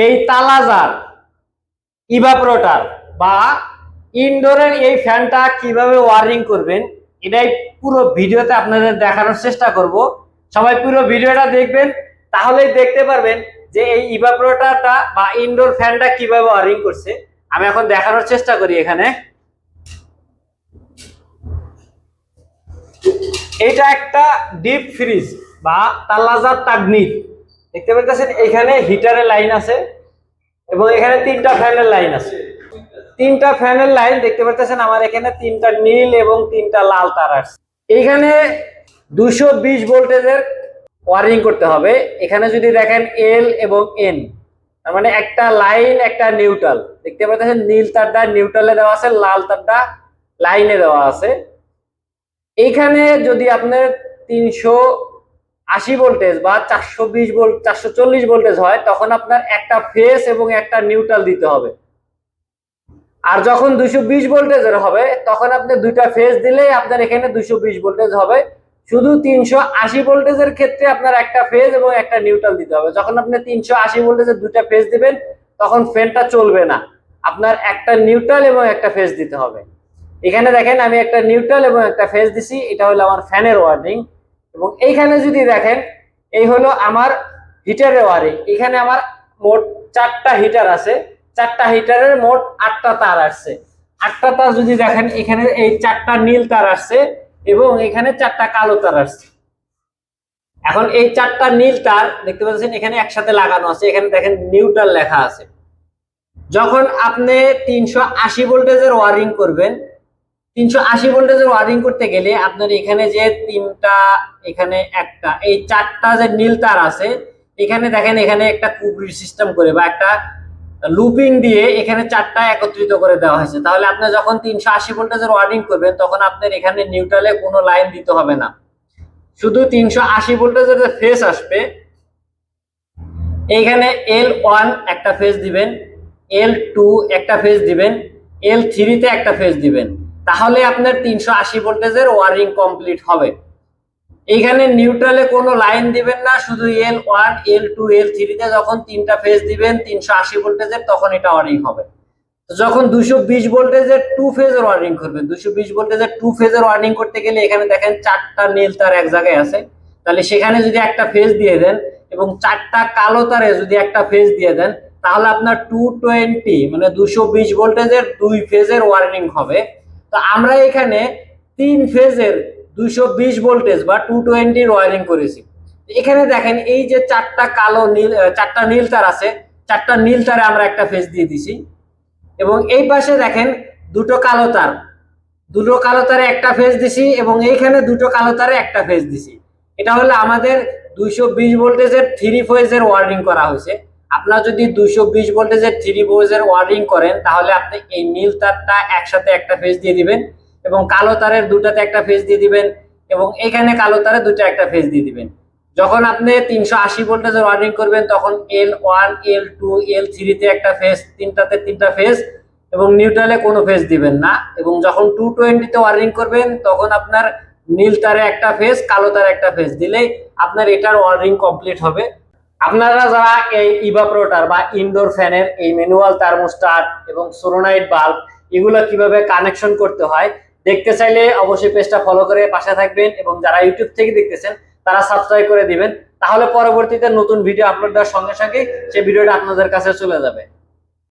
এই তালাজার ইভাপোরেটর বা ইনডোরের এই ফ্যানটা কিভাবে ওয়ারিং করবেন এটাই পুরো ভিডিওতে আপনাদের দেখানোর চেষ্টা করব। সবাই পুরো ভিডিওটা দেখবেন, তাহলেই দেখতে পারবেন যে এই ইভাপোরেটরটা বা ইনডোর ফ্যানটা কিভাবে ওয়ারিং করছে। আমি এখন দেখানোর চেষ্টা করি। এখানে এটা একটা ডিপ ফ্রিজ বা তালাজার তাগনিত দেখতে পাচ্ছেন। এখানে হিটারের লাইন আছে এবং এখানে তিনটা ফ্যানের লাইন আছে। তিনটা ফ্যানের লাইন দেখতে পাচ্ছেন। আমার এখানে তিনটা নীল এবং তিনটা লাল তার আছে। এখানে 220 ভোল্টেজের ওয়ারিং করতে হবে। এখানে যদি দেখেন এল এবং এন, তার মানে একটা লাইন একটা নিউট্রাল দেখতে পাচ্ছেন। নীল তারটা নিউট্রালে দেওয়া আছে, লাল তারটা লাইনে দেওয়া আছে। এইখানে যদি আপনার 380 ভোল্টেজ বা 420 ভোল্ট 440 ভোল্টেজ হয়, তখন আপনার একটা ফেজ এবং একটা নিউট্রাল দিতে হবে। আর যখন 220 ভোল্টেজের হবে তখন আপনি দুইটা ফেজ দিলেই আপনার এখানে 220 ভোল্টেজ হবে। শুধু 380 ভোল্টেজের ক্ষেত্রে আপনার একটা ফেজ এবং একটা নিউট্রাল দিতে হবে। যখন আপনি 380 ভোল্টেজের দুইটা ফেজ দিবেন তখন ফ্যানটা চলবে না, আপনার একটা নিউট্রাল এবং একটা ফেজ দিতে হবে। এখানে দেখেন আমি একটা নিউট্রাল এবং একটা ফেজ দিছি, এটা হলো আমার ফ্যানের ওয়ারিং। এবং এইখানে যদি দেখেন এই হলো আমার হিটারের ওয়ারিং। এখানে আমার মোট 4টা হিটার আছে, 4টা হিটারের মোট 8টা তার আসছে। 8টা তার যদি দেখেন এখানে এই 4টা নীল তার আসছে এবং এখানে 4টা কালো তার আসছে। এখন এই 4টা নীল তার দেখতে পাচ্ছেন এখানে একসাথে লাগানো আছে। এখানে দেখেন নিউট্রাল লেখা আছে। যখন আপনি 380 ভোল্টেজের ওয়ারিং করবেন, 380 ভোল্টেজের ওয়ারিং করতে গেলে আপনার এখানে যে তিনটা, এখানে একটা, এই 4টা যে নীল তার আছে এখানে দেখেন এখানে একটা কুবরি সিস্টেম করে বা একটা লুপিং দিয়ে এখানে 4টা একত্রিত করে দেওয়া হয়েছে। তাহলে আপনি যখন 380 ভোল্টেজের ওয়ারিং করবেন তখন আপনার এখানে নিউট্রালে কোনো লাইন দিতে হবে না, শুধু 380 ভোল্টেজের যে ফেজ আসবে এইখানে L1 একটা ফেজ দিবেন, L2 একটা ফেজ দিবেন, L3 তে একটা ফেজ দিবেন, তাহলে আপনার 380 ভোল্টেজের ওয়ারিং কমপ্লিট হবে। এইখানে নিউট্রালে কোনো লাইন দিবেন না, শুধু L1 L2 L3 তে যখন তিনটা ফেজ দিবেন 380 ভোল্টেজের তখন এটা ওয়ারিং হবে। যখন 220 ভোল্টেজের টু ফেজের ওয়ারিং করবেন, 220 ভোল্টেজের টু ফেজের ওয়ারিং করতে গেলে এখানে দেখেন 4টা নীল তার এক জায়গায় আছে, তাহলে সেখানে যদি একটা ফেজ দিয়ে দেন এবং 4টা কালো তারে যদি একটা ফেজ দিয়ে দেন তাহলে আপনার 220 মানে 220 ভোল্টেজের দুই ফেজের ওয়ারিং হবে। তো আমরা এখানে 3 ফেজের 220 ভোল্টেজ বা 220 ওয়ারিং করেছি। এখানে দেখেন এই যে 4টা কালো নীল 4টা নীল তার আছে, 4টা নীল তারে আমরা একটা ফেজ দিয়ে দিছি এবং এই পাশে দেখেন দুটো কালো তার, দুটো কালো তারে একটা ফেজ দিছি এবং এইখানে দুটো কালো তারে একটা ফেজ দিছি। এটা হলো আমাদের 220 ভোল্টেজের 3 ফেজের ওয়ারিং করা হয়েছে। আপনারা যদি 220 ভোল্টেজের 3 ফেজের ওয়ারিং করেন তাহলে আপনি এই নীল তারটা একসাথে একটা ফেজ দিয়ে দিবেন এবং কালো তারের দুটাতে একটা ফেজ দিয়ে দিবেন এবং এখানে কালো তারে দুটো একটা ফেজ দিয়ে দিবেন। যখন আপনি 380 ভোল্টেজের ওয়ারিং করবেন তখন L1 L2 L3 তে একটা ফেজ, তিনটাতে তিনটা ফেজ এবং নিউট্রালে কোনো ফেজ দিবেন না। এবং যখন 220 তে ওয়ারিং করবেন তখন আপনার নীল তারে একটা ফেজ কালো তারে একটা ফেজ দিলেই আপনার এটার ওয়ারিং কমপ্লিট হবে। আপনারা যারা এই ইভাপোরেটর বা ইনডোর ফ্যানের এই ম্যানুয়াল থার্মোস্ট্যাট এবং সলোনয়েড বাল্ব এগুলো কিভাবে কানেকশন করতে হয় দেখতে চাইলে অবশ্যই পেজটা ফলো করে পাশে থাকবেন এবং যারা ইউটিউব থেকে দেখতেছেন তারা সাবস্ক্রাইব করে দিবেন, তাহলে পরবর্তীতে নতুন ভিডিও আপলোড দেওয়ার সঙ্গে সঙ্গে সেই ভিডিওটা আপনাদের কাছে চলে যাবে।